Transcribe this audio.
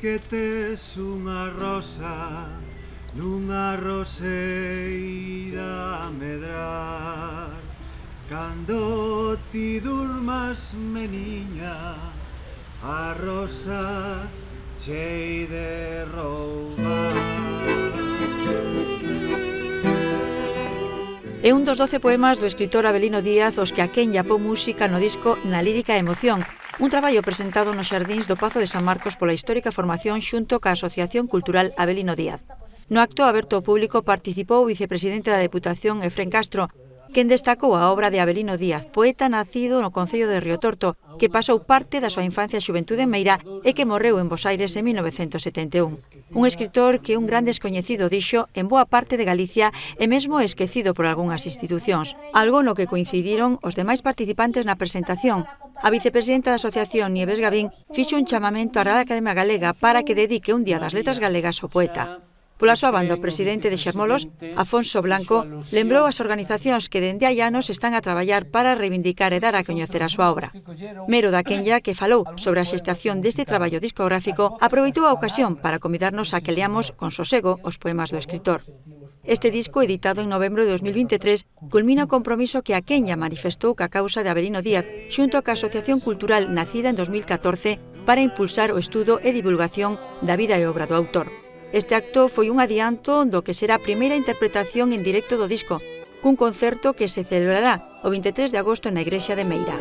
que tes unha rosa nunha roseira a medrar. Cando ti durmas, meniña, a rosa chei de roubar. É un dos 12 poemas do escritor Avelino Díaz os que Aquenya pon música no disco Na lírica e emoción, un traballo presentado nos xardíns do Pazo de San Marcos pola histórica formación xunto ca Asociación Cultural Avelino Díaz. No acto aberto ao público participou o vicepresidente da Deputación, Efrén Castro, quen destacou a obra de Avelino Díaz, poeta nacido no concello de Riotorto, que pasou parte da súa infancia e xuventude en Meira e que morreu en Bos Aires en 1971. Un escritor que un gran descoñecido dixo en boa parte de Galicia e mesmo esquecido por algunhas institucións, algo no que coincidiron os demais participantes na presentación. A vicepresidenta da Asociación, Nieves Gavín, fixo un chamamento á Real Academia Galega para que dedique un día das letras galegas ao poeta. Pola súa banda, o presidente de Xermolos, Afonso Blanco, lembrou as organizacións que dende hai anos están a traballar para reivindicar e dar a coñecer a súa obra. Mero Daquenya, que falou sobre a xestación deste traballo discográfico, aproveitou a ocasión para convidarnos a que leamos con sosego os poemas do escritor. Este disco, editado en novembro de 2023, culmina o compromiso que Aquenya manifestou ca causa de Avelino Díaz xunto ca Asociación Cultural nacida en 2014 para impulsar o estudo e divulgación da vida e obra do autor. Este acto foi un adianto do que será a primeira interpretación en directo do disco, cun concerto que se celebrará o 23 de agosto na Igrexa de Meira.